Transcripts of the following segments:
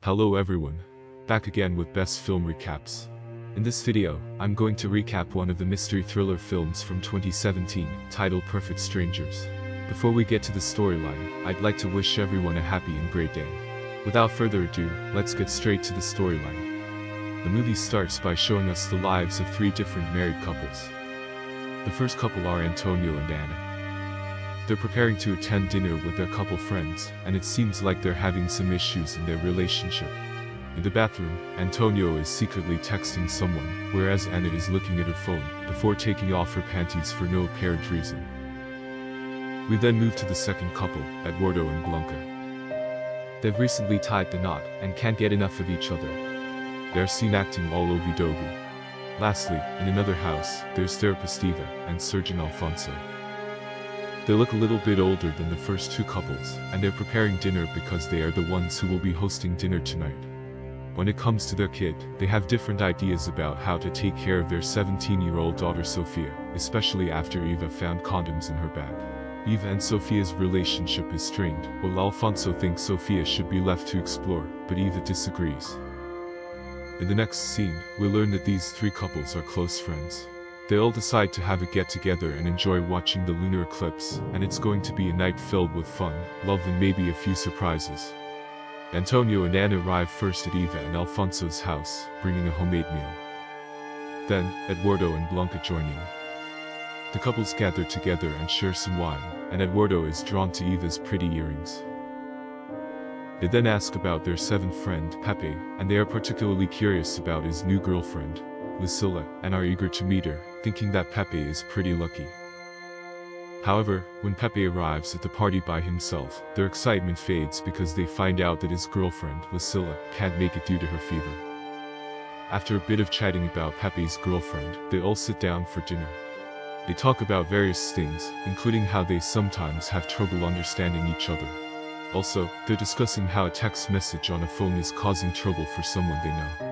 Hello everyone, back again with best film recaps. In this video, I'm going to recap one of the mystery thriller films from 2017, titled Perfect Strangers. Before we get to the storyline, I'd like to wish everyone a happy and great day. Without further ado, let's get straight to the storyline. The movie starts by showing us the lives of three different married couples. The first couple are Antonio and Anna. They're preparing to attend dinner with their couple friends, and it seems like they're having some issues in their relationship. In the bathroom, Antonio is secretly texting someone, whereas Anna is looking at her phone, before taking off her panties for no apparent reason. We then move to the second couple, Eduardo and Blanca. They've recently tied the knot, and can't get enough of each other. They're seen acting all lovey-dovey. Lastly, in another house, there's therapist Eva and surgeon Alfonso. They look a little bit older than the first two couples, and they're preparing dinner because they are the ones who will be hosting dinner tonight. When it comes to their kid, they have different ideas about how to take care of their 17-year-old daughter Sofia, especially after Eva found condoms in her bag. Eva and Sofia's relationship is strained, while Alfonso thinks Sofia should be left to explore, but Eva disagrees. In the next scene, we learn that these three couples are close friends. They all decide to have a get-together and enjoy watching the lunar eclipse, and it's going to be a night filled with fun, love and maybe a few surprises. Antonio and Anna arrive first at Eva and Alfonso's house, bringing a homemade meal. Then, Eduardo and Blanca join in. The couples gather together and share some wine, and Eduardo is drawn to Eva's pretty earrings. They then ask about their seventh friend, Pepe, and they are particularly curious about his new girlfriend, Lucilla, and are eager to meet her, thinking that Pepe is pretty lucky. However, when Pepe arrives at the party by himself, their excitement fades because they find out that his girlfriend, Lucilla, can't make it due to her fever. After a bit of chatting about Pepe's girlfriend, they all sit down for dinner. They talk about various things, including how they sometimes have trouble understanding each other. Also, they're discussing how a text message on a phone is causing trouble for someone they know.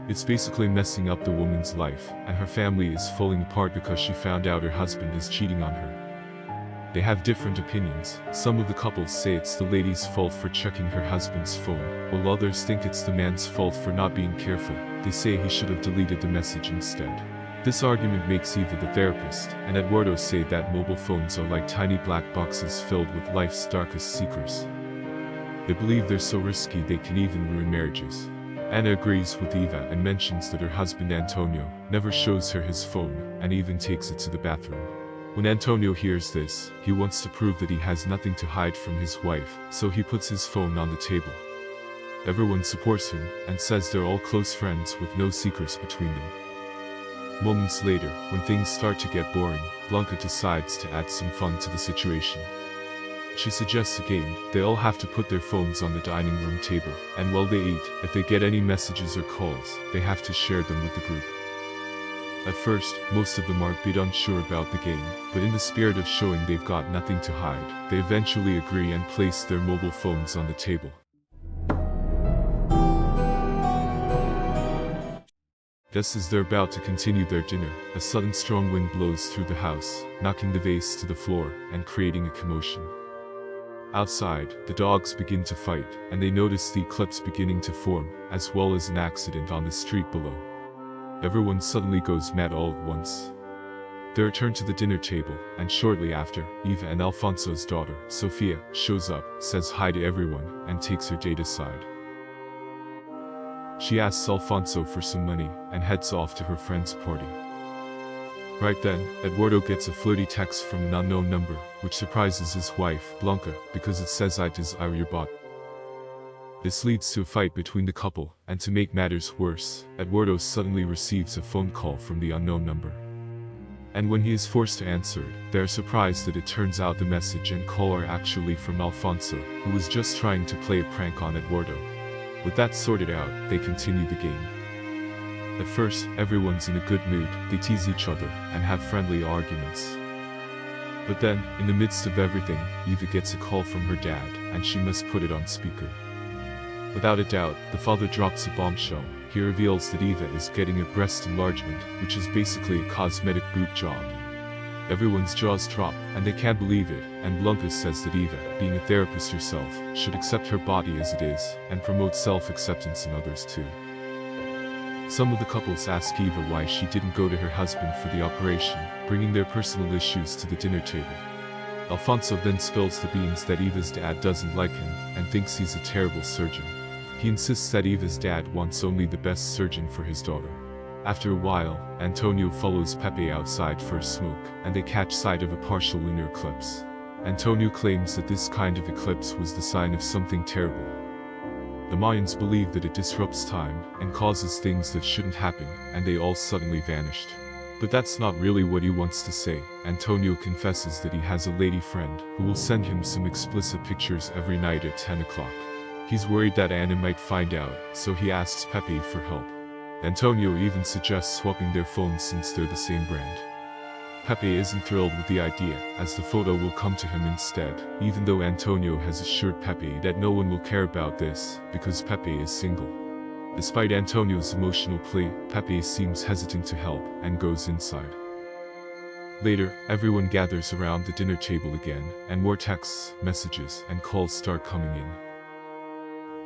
It's basically messing up the woman's life, and her family is falling apart because she found out her husband is cheating on her. They have different opinions. Some of the couples say it's the lady's fault for checking her husband's phone, while others think it's the man's fault for not being careful. They say he should have deleted the message instead. This argument makes Eva the therapist, and Eduardo say that mobile phones are like tiny black boxes filled with life's darkest secrets. They believe they're so risky they can even ruin marriages. Anna agrees with Eva and mentions that her husband Antonio never shows her his phone, and even takes it to the bathroom. When Antonio hears this, he wants to prove that he has nothing to hide from his wife, so he puts his phone on the table. Everyone supports him, and says they're all close friends with no secrets between them. Moments later, when things start to get boring, Blanca decides to add some fun to the situation. She suggests a game. They all have to put their phones on the dining room table, and while they eat, if they get any messages or calls, they have to share them with the group. At first, most of them are a bit unsure about the game, but in the spirit of showing they've got nothing to hide, they eventually agree and place their mobile phones on the table. Just as they're about to continue their dinner, a sudden strong wind blows through the house, knocking the vase to the floor, and creating a commotion. Outside, the dogs begin to fight, and they notice the eclipse beginning to form, as well as an accident on the street below. Everyone suddenly goes mad all at once. They return to the dinner table, and shortly after, Eva and Alfonso's daughter, Sofia, shows up, says hi to everyone, and takes her date aside. She asks Alfonso for some money, and heads off to her friend's party. Right then, Eduardo gets a flirty text from an unknown number, which surprises his wife, Blanca, because it says "I desire your body." This leads to a fight between the couple, and to make matters worse, Eduardo suddenly receives a phone call from the unknown number. And when he is forced to answer it, they are surprised that it turns out the message and call are actually from Alfonso, who was just trying to play a prank on Eduardo. With that sorted out, they continue the game. At first, everyone's in a good mood, they tease each other, and have friendly arguments. But then, in the midst of everything, Eva gets a call from her dad, and she must put it on speaker. Without a doubt, the father drops a bombshell. He reveals that Eva is getting a breast enlargement, which is basically a cosmetic boob job. Everyone's jaws drop, and they can't believe it, and Blanca says that Eva, being a therapist herself, should accept her body as it is, and promote self-acceptance in others too. Some of the couples ask Eva why she didn't go to her husband for the operation, bringing their personal issues to the dinner table. Alfonso then spills the beans that Eva's dad doesn't like him, and thinks he's a terrible surgeon. He insists that Eva's dad wants only the best surgeon for his daughter. After a while, Antonio follows Pepe outside for a smoke, and they catch sight of a partial lunar eclipse. Antonio claims that this kind of eclipse was the sign of something terrible. The Mayans believe that it disrupts time, and causes things that shouldn't happen, and they all suddenly vanished. But that's not really what he wants to say. Antonio confesses that he has a lady friend, who will send him some explicit pictures every night at 10 o'clock. He's worried that Anna might find out, so he asks Pepe for help. Antonio even suggests swapping their phones since they're the same brand. Pepe isn't thrilled with the idea, as the photo will come to him instead, even though Antonio has assured Pepe that no one will care about this, because Pepe is single. Despite Antonio's emotional plea, Pepe seems hesitant to help, and goes inside. Later, everyone gathers around the dinner table again, and more texts, messages, and calls start coming in.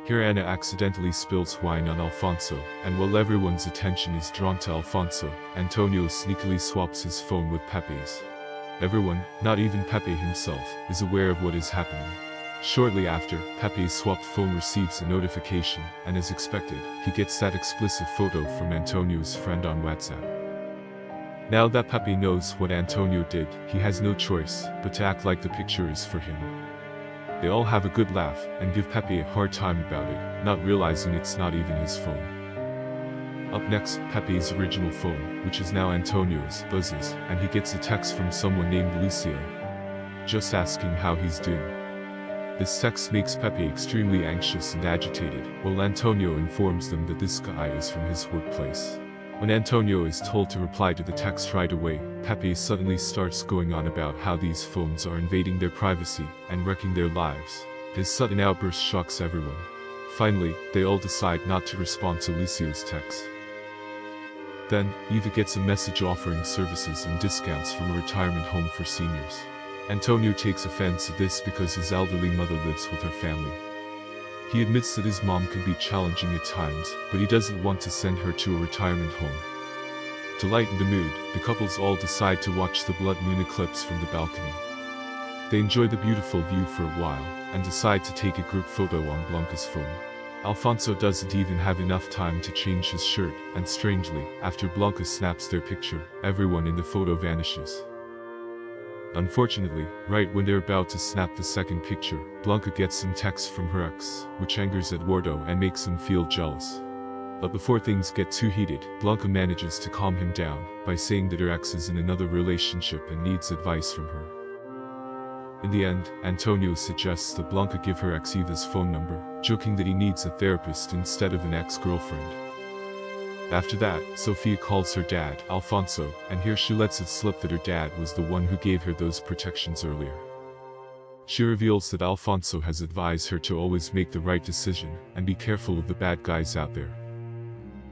Here Anna accidentally spills wine on Alfonso, and while everyone's attention is drawn to Alfonso, Antonio sneakily swaps his phone with Pepe's. Everyone, not even Pepe himself, is aware of what is happening. Shortly after, Pepe's swapped phone receives a notification, and as expected, he gets that explicit photo from Antonio's friend on WhatsApp. Now that Pepe knows what Antonio did, he has no choice but to act like the picture is for him. They all have a good laugh, and give Pepe a hard time about it, not realizing it's not even his phone. Up next, Pepe's original phone, which is now Antonio's, buzzes, and he gets a text from someone named Lucio, just asking how he's doing. This text makes Pepe extremely anxious and agitated, while Antonio informs them that this guy is from his workplace. When Antonio is told to reply to the text right away, Pepe suddenly starts going on about how these phones are invading their privacy and wrecking their lives. His sudden outburst shocks everyone. Finally, they all decide not to respond to Lucio's text. Then, Eva gets a message offering services and discounts from a retirement home for seniors. Antonio takes offense at this because his elderly mother lives with her family. He admits that his mom can be challenging at times, but he doesn't want to send her to a retirement home. To lighten the mood, the couples all decide to watch the blood moon eclipse from the balcony. They enjoy the beautiful view for a while, and decide to take a group photo on Blanca's phone. Alfonso doesn't even have enough time to change his shirt, and strangely, after Blanca snaps their picture, everyone in the photo vanishes. Unfortunately, right when they're about to snap the second picture, Blanca gets some text from her ex, which angers Eduardo and makes him feel jealous. But before things get too heated, Blanca manages to calm him down by saying that her ex is in another relationship and needs advice from her. In the end, Antonio suggests that Blanca give her ex Eva's phone number, joking that he needs a therapist instead of an ex-girlfriend. After that, Sofia calls her dad, Alfonso, and here she lets it slip that her dad was the one who gave her those protections earlier. She reveals that Alfonso has advised her to always make the right decision, and be careful of the bad guys out there.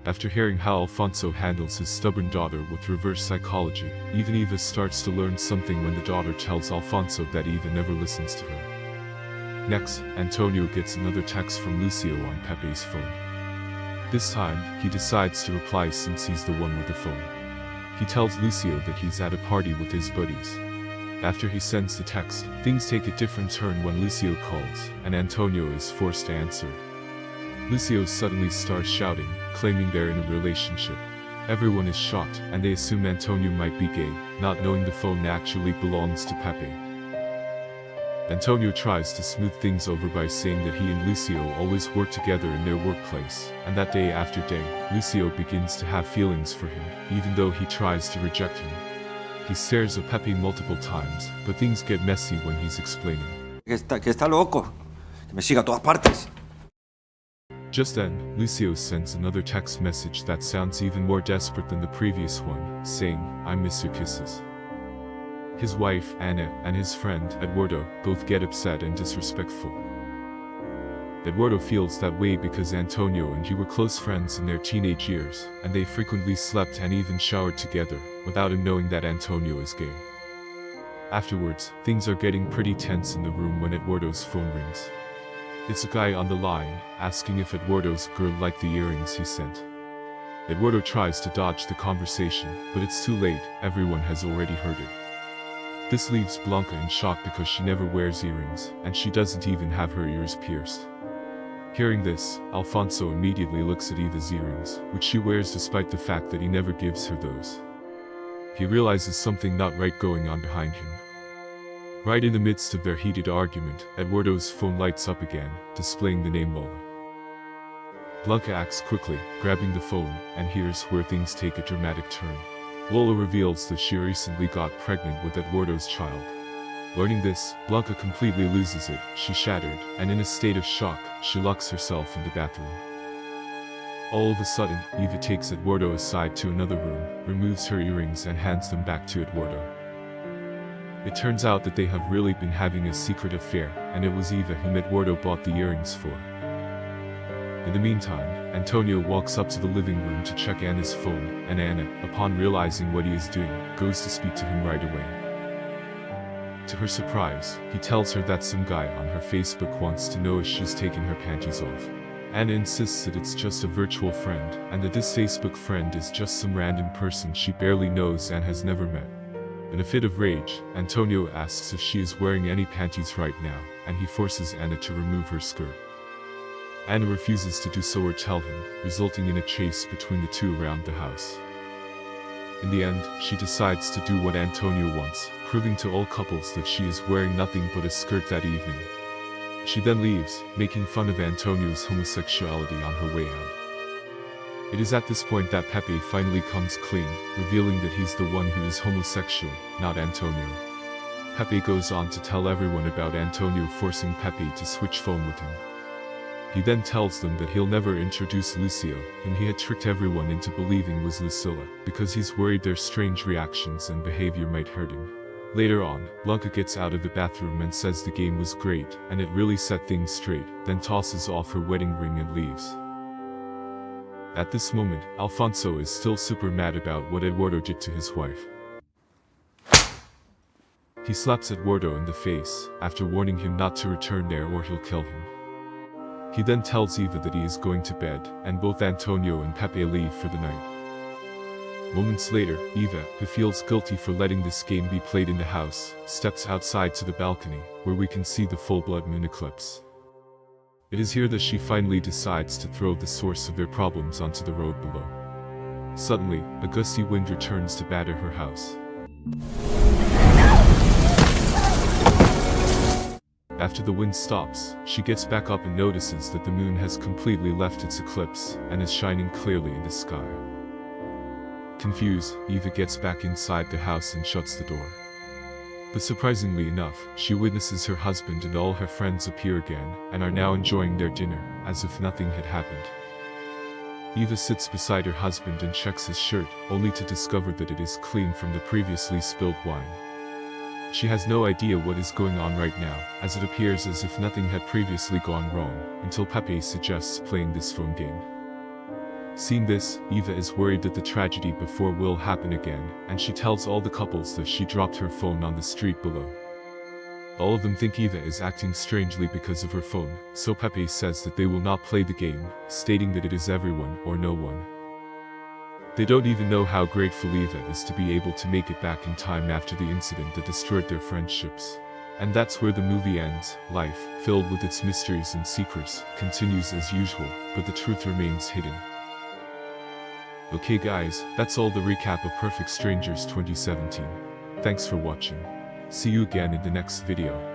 After hearing how Alfonso handles his stubborn daughter with reverse psychology, even Eva starts to learn something when the daughter tells Alfonso that Eva never listens to her. Next, Antonio gets another text from Lucio on Pepe's phone. This time, he decides to reply since he's the one with the phone. He tells Lucio that he's at a party with his buddies. After he sends the text, things take a different turn when Lucio calls, and Antonio is forced to answer. Lucio suddenly starts shouting, claiming they're in a relationship. Everyone is shocked, and they assume Antonio might be gay, not knowing the phone actually belongs to Pepe. Antonio tries to smooth things over by saying that he and Lucio always work together in their workplace, and that day after day, Lucio begins to have feelings for him, even though he tries to reject him. He stares at Pepe multiple times, but things get messy when he's explaining. Que está loco, que me siga a todas partes. Just then, Lucio sends another text message that sounds even more desperate than the previous one, saying, "I miss your kisses." His wife, Anna, and his friend, Eduardo, both get upset and disrespectful. Eduardo feels that way because Antonio and he were close friends in their teenage years, and they frequently slept and even showered together, without him knowing that Antonio is gay. Afterwards, things are getting pretty tense in the room when Eduardo's phone rings. It's a guy on the line, asking if Eduardo's girl liked the earrings he sent. Eduardo tries to dodge the conversation, but it's too late, everyone has already heard it. This leaves Blanca in shock because she never wears earrings, and she doesn't even have her ears pierced. Hearing this, Alfonso immediately looks at Eva's earrings, which she wears despite the fact that he never gives her those. He realizes something not right going on behind him. Right in the midst of their heated argument, Eduardo's phone lights up again, displaying the name Lola. Blanca acts quickly, grabbing the phone, and here's where things take a dramatic turn. Lola reveals that she recently got pregnant with Eduardo's child. Learning this, Blanca completely loses it, she's shattered, and in a state of shock, she locks herself in the bathroom. All of a sudden, Eva takes Eduardo aside to another room, removes her earrings and hands them back to Eduardo. It turns out that they have really been having a secret affair, and it was Eva whom Eduardo bought the earrings for. In the meantime, Antonio walks up to the living room to check Anna's phone, and Anna, upon realizing what he is doing, goes to speak to him right away. To her surprise, he tells her that some guy on her Facebook wants to know if she's taking her panties off. Anna insists that it's just a virtual friend, and that this Facebook friend is just some random person she barely knows and has never met. In a fit of rage, Antonio asks if she is wearing any panties right now, and he forces Anna to remove her skirt. Anna refuses to do so or tell him, resulting in a chase between the two around the house. In the end, she decides to do what Antonio wants, proving to all couples that she is wearing nothing but a skirt that evening. She then leaves, making fun of Antonio's homosexuality on her way out. It is at this point that Pepe finally comes clean, revealing that he's the one who is homosexual, not Antonio. Pepe goes on to tell everyone about Antonio forcing Pepe to switch phone with him. He then tells them that he'll never introduce Lucio, whom he had tricked everyone into believing was Lucilla, because he's worried their strange reactions and behavior might hurt him. Later on, Blanca gets out of the bathroom and says the game was great, and it really set things straight, then tosses off her wedding ring and leaves. At this moment, Alfonso is still super mad about what Eduardo did to his wife. He slaps Eduardo in the face, after warning him not to return there or he'll kill him. He then tells Eva that he is going to bed, and both Antonio and Pepe leave for the night. Moments later, Eva, who feels guilty for letting this game be played in the house, steps outside to the balcony, where we can see the full-blood moon eclipse. It is here that she finally decides to throw the source of their problems onto the road below. Suddenly, a gusty wind returns to batter her house. After the wind stops, she gets back up and notices that the moon has completely left its eclipse, and is shining clearly in the sky. Confused, Eva gets back inside the house and shuts the door. But surprisingly enough, she witnesses her husband and all her friends appear again, and are now enjoying their dinner, as if nothing had happened. Eva sits beside her husband and checks his shirt, only to discover that it is clean from the previously spilled wine. She has no idea what is going on right now, as it appears as if nothing had previously gone wrong, until Pepe suggests playing this phone game. Seeing this, Eva is worried that the tragedy before will happen again, and she tells all the couples that she dropped her phone on the street below. All of them think Eva is acting strangely because of her phone, so Pepe says that they will not play the game, stating that it is everyone or no one. They don't even know how grateful Eva is to be able to make it back in time after the incident that destroyed their friendships. And that's where the movie ends. Life, filled with its mysteries and secrets, continues as usual, but the truth remains hidden. Okay guys, that's all the recap of Perfect Strangers 2017. Thanks for watching. See you again in the next video.